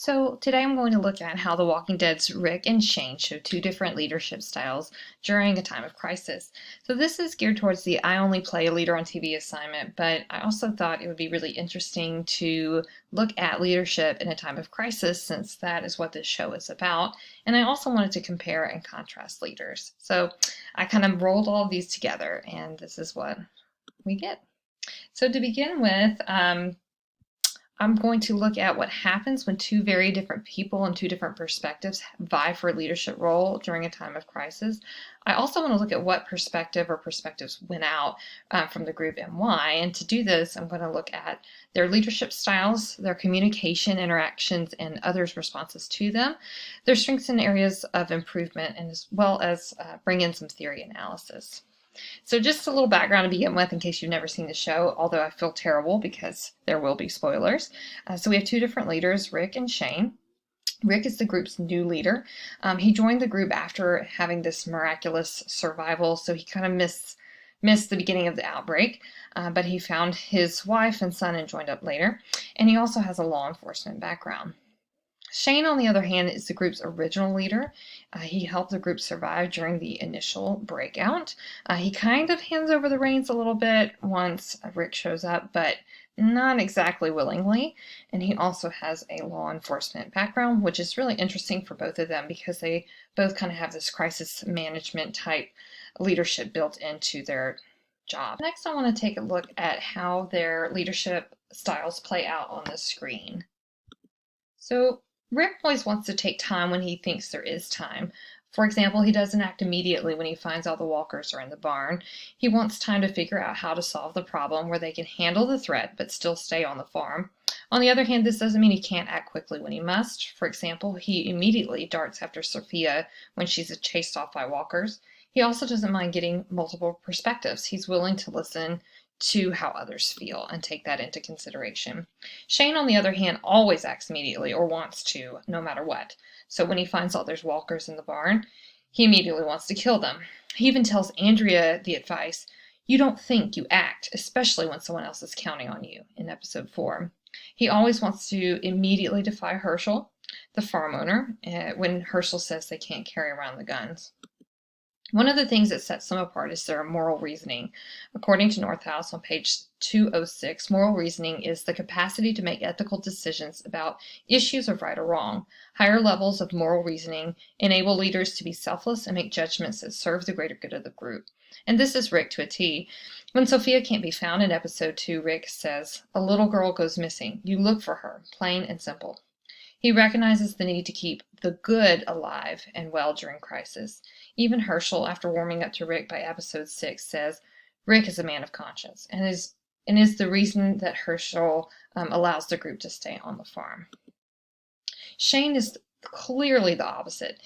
So today I'm going to look at how The Walking Dead's Rick and Shane show two different leadership styles during a time of crisis. So this is geared towards the I only play a leader on TV assignment, but I also thought it would be really interesting to look at leadership in a time of crisis since that is what this show is about. And I also wanted to compare and contrast leaders. So I kind of rolled all of these together and this is what we get. So to begin with, I'm going to look at what happens when two very different people and two different perspectives vie for a leadership role during a time of crisis. I also want to look at what perspective or perspectives win out from the group and why. And to do this, I'm going to look at their leadership styles, their communication interactions, and others' responses to them, their strengths and areas of improvement, and as well as bring in some theory analysis. So just a little background to begin with in case you've never seen the show, although I feel terrible because there will be spoilers. So we have two different leaders, Rick and Shane. Rick is the group's new leader. He joined the group after having this miraculous survival, so he kind of missed the beginning of the outbreak, but he found his wife and son and joined up later. And he also has a law enforcement background. Shane, on the other hand, is the group's original leader. He helped the group survive during the initial breakout. He kind of hands over the reins a little bit once Rick shows up, but not exactly willingly. And he also has a law enforcement background, which is really interesting for both of them because they both kind of have this crisis management type leadership built into their job. Next, I want to take a look at how their leadership styles play out on the screen. So Rick always wants to take time when he thinks there is time. For example, he doesn't act immediately when he finds all the walkers are in the barn. He wants time to figure out how to solve the problem where they can handle the threat but still stay on the farm. On the other hand, this doesn't mean he can't act quickly when he must. For example, he immediately darts after Sophia when she's chased off by walkers. He also doesn't mind getting multiple perspectives. He's willing to listen to how others feel and take that into consideration. Shane, on the other hand, always acts immediately or wants to, no matter what. So when he finds out there's walkers in the barn, he immediately wants to kill them. He even tells Andrea the advice, you don't think, you act, especially when someone else is counting on you, in episode 4. He always wants to immediately defy Herschel, the farm owner, when Herschel says they can't carry around the guns. One of the things that sets them apart is their moral reasoning. According to Northouse on page 206, moral reasoning is the capacity to make ethical decisions about issues of right or wrong. Higher levels of moral reasoning enable leaders to be selfless and make judgments that serve the greater good of the group. And this is Rick to a T. When Sophia can't be found in episode 2, Rick says, a little girl goes missing. You look for her, plain and simple. He recognizes the need to keep the good alive and well during crisis. Even Herschel, after warming up to Rick by episode 6, says Rick is a man of conscience and is the reason that Herschel allows the group to stay on the farm. Shane is clearly the opposite.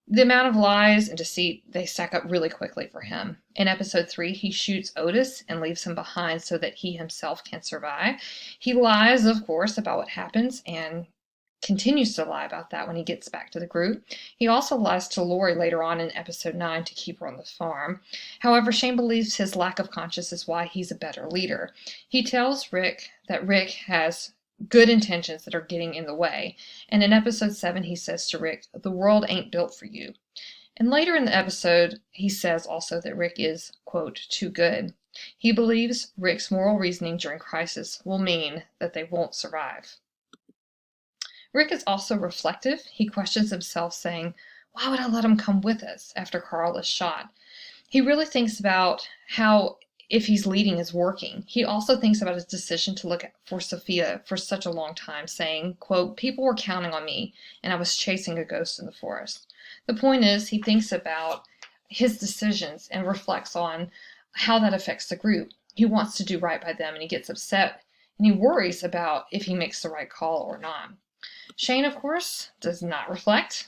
The amount of lies and deceit, they stack up really quickly for him. In episode 3, he shoots Otis and leaves him behind so that he himself can survive. He lies, of course, about what happens and continues to lie about that when he gets back to the group. He also lies to Lori later on in episode 9 to keep her on the farm. However, Shane believes his lack of conscience is why he's a better leader. He tells Rick that Rick has good intentions that are getting in the way. And in episode 7, he says to Rick, the world ain't built for you. And later in the episode, he says also that Rick is, quote, too good. He believes Rick's moral reasoning during crisis will mean that they won't survive. Rick is also reflective. He questions himself, saying, why would I let him come with us after Carl is shot? He really thinks about how, if he's leading, is working. He also thinks about his decision to look for Sophia for such a long time, saying, quote, people were counting on me, and I was chasing a ghost in the forest. The point is, he thinks about his decisions and reflects on how that affects the group. He wants to do right by them, and he gets upset, and he worries about if he makes the right call or not. Shane, of course, does not reflect.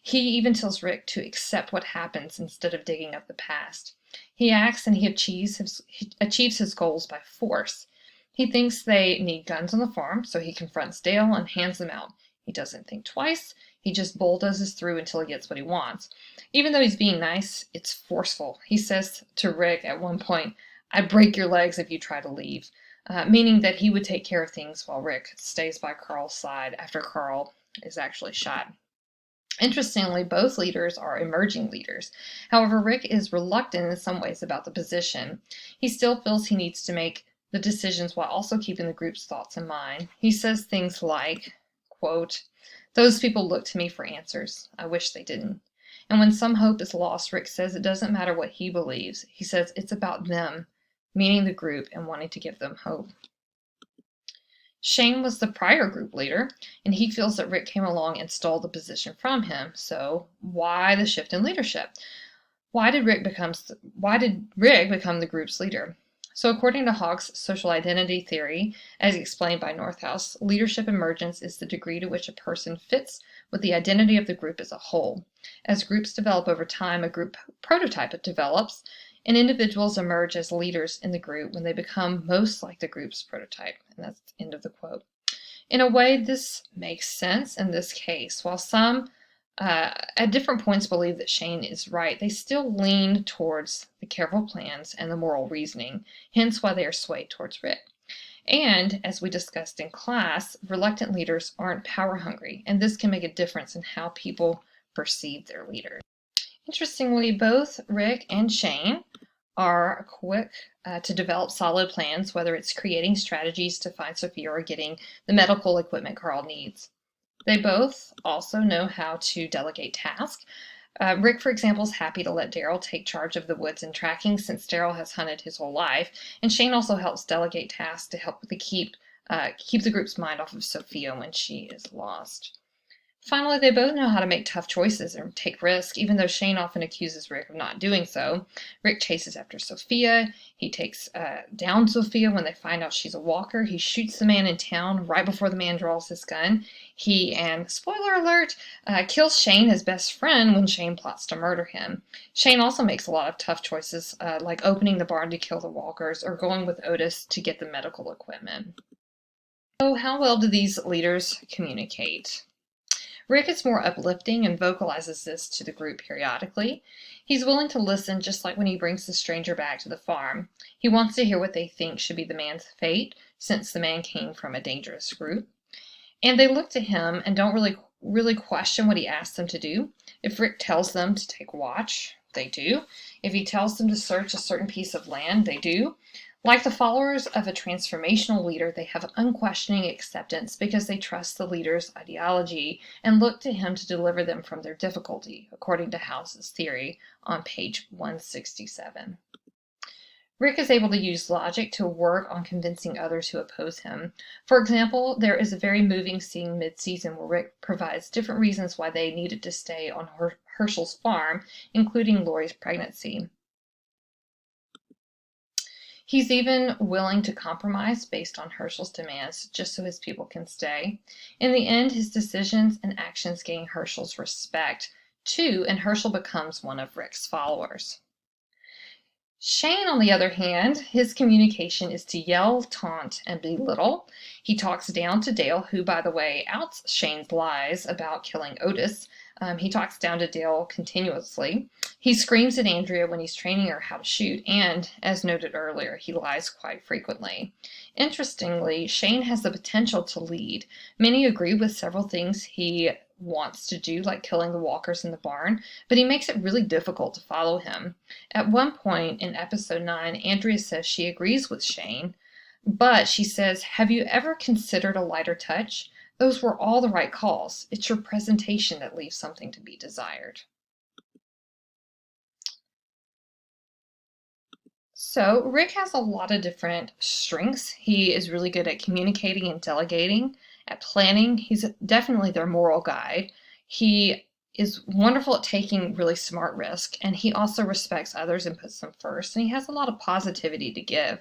He even tells Rick to accept what happens instead of digging up the past. He acts and he achieves his goals by force. He thinks they need guns on the farm, so he confronts Dale and hands them out. He doesn't think twice. He just bulldozes through until he gets what he wants. Even though he's being nice, it's forceful. He says to Rick at one point, I'd break your legs if you try to leave. meaning that he would take care of things while Rick stays by Carl's side after Carl is actually shot. Interestingly, both leaders are emerging leaders. However, Rick is reluctant in some ways about the position. He still feels he needs to make the decisions while also keeping the group's thoughts in mind. He says things like, quote, "Those people look to me for answers. I wish they didn't." And when some hope is lost, Rick says it doesn't matter what he believes. He says it's about them, meaning the group, and wanting to give them hope. Shane was the prior group leader, and he feels that Rick came along and stole the position from him. So why the shift in leadership? Why did Rick become the group's leader? So according to Hogg's social identity theory, as explained by Northouse, leadership emergence is the degree to which a person fits with the identity of the group as a whole. As groups develop over time, a group prototype develops, and individuals emerge as leaders in the group when they become most like the group's prototype. And that's the end of the quote. In a way, this makes sense in this case. While some at different points believe that Shane is right, they still lean towards the careful plans and the moral reasoning, hence why they are swayed towards Rick. And, as we discussed in class, reluctant leaders aren't power hungry, and this can make a difference in how people perceive their leaders. Interestingly, both Rick and Shane are quick to develop solid plans, whether it's creating strategies to find Sophia or getting the medical equipment Carl needs. They both also know how to delegate tasks. Rick, for example, is happy to let Daryl take charge of the woods and tracking since Daryl has hunted his whole life, and Shane also helps delegate tasks to help keep the group's mind off of Sophia when she is lost. Finally, they both know how to make tough choices and take risks, even though Shane often accuses Rick of not doing so. Rick chases after Sophia. He takes down Sophia when they find out she's a walker. He shoots the man in town right before the man draws his gun. He, and spoiler alert, kills Shane, his best friend, when Shane plots to murder him. Shane also makes a lot of tough choices, like opening the barn to kill the walkers or going with Otis to get the medical equipment. So how well do these leaders communicate? Rick is more uplifting and vocalizes this to the group periodically. He's willing to listen, just like when he brings the stranger back to the farm. He wants to hear what they think should be the man's fate, since the man came from a dangerous group. And they look to him and don't really question what he asks them to do. If Rick tells them to take watch, they do. If he tells them to search a certain piece of land, they do. Like the followers of a transformational leader, they have unquestioning acceptance because they trust the leader's ideology and look to him to deliver them from their difficulty, according to House's theory on page 167. Rick is able to use logic to work on convincing others who oppose him. For example, there is a very moving scene mid-season where Rick provides different reasons why they needed to stay on Herschel's farm, including Lori's pregnancy. He's even willing to compromise based on Herschel's demands just so his people can stay. In the end, his decisions and actions gain Herschel's respect too, and Herschel becomes one of Rick's followers. Shane, on the other hand, his communication is to yell, taunt, and belittle. He talks down to Dale, who, by the way, outs Shane's lies about killing Otis. He talks down to Dale continuously. He screams at Andrea when he's training her how to shoot, and, as noted earlier, he lies quite frequently. Interestingly, Shane has the potential to lead. Many agree with several things he wants to do, like killing the walkers in the barn, but he makes it really difficult to follow him. At one point in episode 9, Andrea says she agrees with Shane, but she says, "Have you ever considered a lighter touch? Those were all the right calls. It's your presentation that leaves something to be desired." So Rick has a lot of different strengths. He is really good at communicating and delegating, at planning. He's definitely their moral guide. He is wonderful at taking really smart risks, and he also respects others and puts them first, and he has a lot of positivity to give.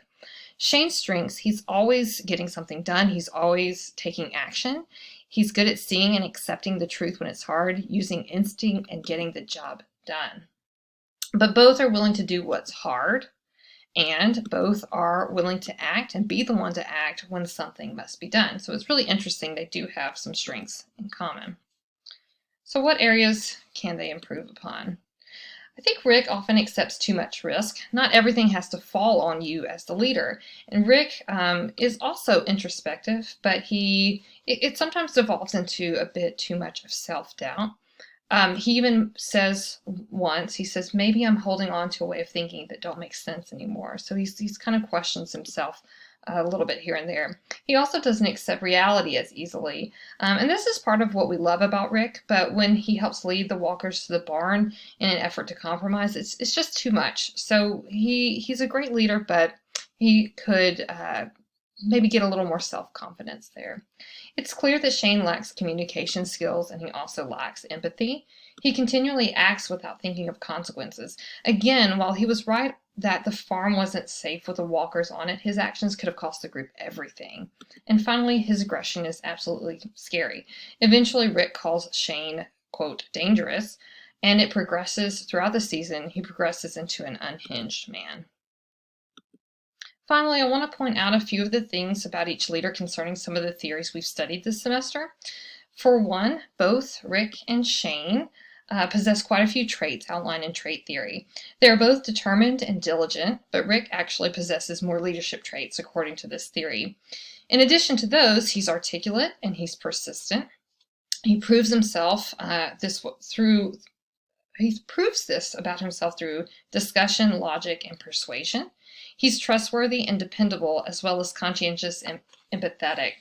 Shane's strengths, he's always getting something done. He's always taking action. He's good at seeing and accepting the truth when it's hard, using instinct and getting the job done. But both are willing to do what's hard, and both are willing to act and be the one to act when something must be done. So it's really interesting. They do have some strengths in common. So what areas can they improve upon? I think Rick often accepts too much risk. Not everything has to fall on you as the leader. And Rick is also introspective, but it sometimes devolves into a bit too much of self-doubt. He even says once, he says, maybe I'm holding on to a way of thinking that don't make sense anymore. So he's kind of questions himself a little bit here and there. He also doesn't accept reality as easily. And this is part of what we love about Rick, but when he helps lead the walkers to the barn in an effort to compromise, it's just too much. So he's a great leader, but he could maybe get a little more self-confidence there. It's clear that Shane lacks communication skills and he also lacks empathy. He continually acts without thinking of consequences. Again, while he was right that the farm wasn't safe with the walkers on it, his actions could have cost the group everything. And finally, his aggression is absolutely scary. Eventually, Rick calls Shane, quote, dangerous, and it progresses throughout the season. He progresses into an unhinged man. Finally, I want to point out a few of the things about each leader concerning some of the theories we've studied this semester. For one, both Rick and Shane possess quite a few traits outlined in trait theory. They are both determined and diligent, but Rick actually possesses more leadership traits according to this theory. In addition to those, he's articulate and he's persistent. He proves himself he proves this about himself through discussion, logic, and persuasion. He's trustworthy and dependable, as well as conscientious and empathetic.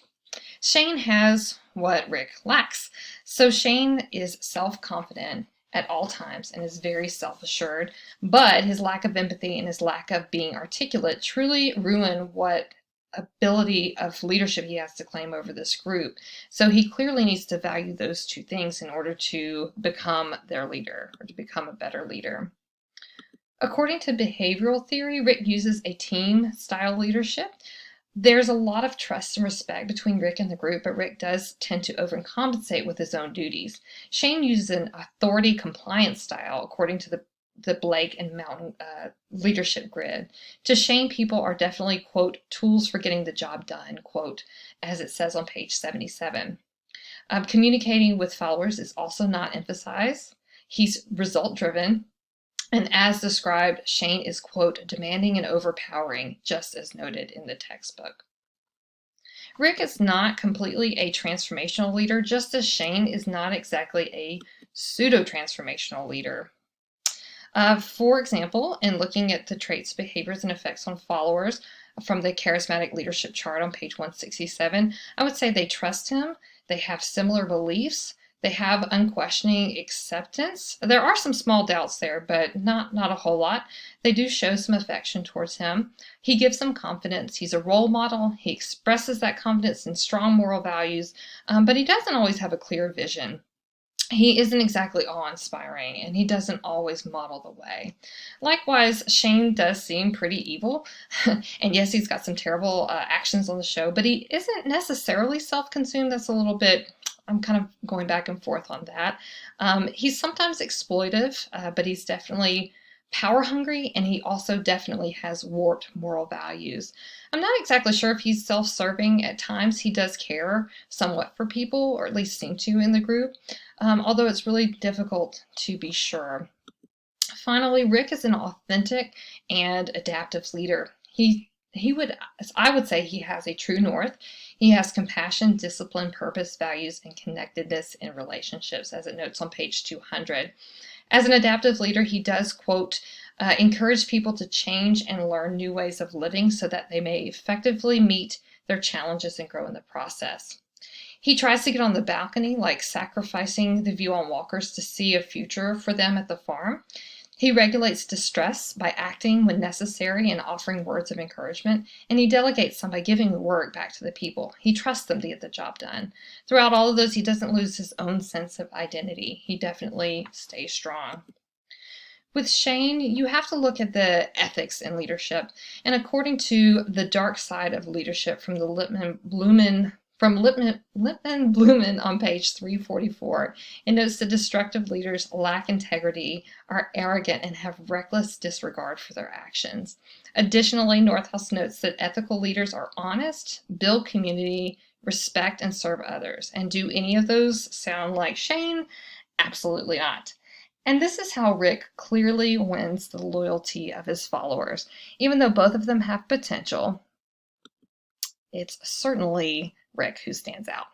Shane has what Rick lacks. So Shane is self-confident at all times and is very self-assured, but his lack of empathy and his lack of being articulate truly ruin what ability of leadership he has to claim over this group. So he clearly needs to value those two things in order to become their leader or to become a better leader. According to behavioral theory, Rick uses a team-style leadership. There's a lot of trust and respect between Rick and the group, but Rick does tend to overcompensate with his own duties. Shane uses an authority compliance style, according to the Blake and Mountain leadership grid. To Shane, people are definitely, quote, tools for getting the job done, quote, as it says on page 77. Communicating with followers is also not emphasized. He's result-driven. And as described, Shane is, quote, demanding and overpowering, just as noted in the textbook. Rick is not completely a transformational leader, just as Shane is not exactly a pseudo-transformational leader. For example, in looking at the traits, behaviors, and effects on followers from the charismatic leadership chart on page 167, I would say they trust him, they have similar beliefs, they have unquestioning acceptance. There are some small doubts there, but not a whole lot. They do show some affection towards him. He gives them confidence. He's a role model. He expresses that confidence in strong moral values, but he doesn't always have a clear vision. He isn't exactly awe-inspiring, and he doesn't always model the way. Likewise, Shane does seem pretty evil, and yes, he's got some terrible actions on the show, but he isn't necessarily self-consumed. That's a little bit... I'm kind of going back and forth on that. He's sometimes exploitive, but he's definitely power hungry, and he also definitely has warped moral values. I'm not exactly sure if he's self-serving. At times he does care somewhat for people, or at least seem to in the group, although it's really difficult to be sure. Finally, Rick is an authentic and adaptive leader. I would say he has a true north. He has compassion, discipline, purpose, values, and connectedness in relationships, as it notes on page 200. As an adaptive leader, he does, quote, encourage people to change and learn new ways of living so that they may effectively meet their challenges and grow in the process. He tries to get on the balcony, like sacrificing the view on walkers to see a future for them at the farm. He regulates distress by acting when necessary and offering words of encouragement, and he delegates some by giving the work back to the people. He trusts them to get the job done. Throughout all of those, he doesn't lose his own sense of identity. He definitely stays strong. With Shane, you have to look at the ethics in leadership, and according to The Dark Side of Leadership from the Lipman Blumen on page 344, it notes that destructive leaders lack integrity, are arrogant, and have reckless disregard for their actions. Additionally, Northouse notes that ethical leaders are honest, build community, respect, and serve others. And do any of those sound like Shane? Absolutely not. And this is how Rick clearly wins the loyalty of his followers. Even though both of them have potential, it's certainly Rick who stands out.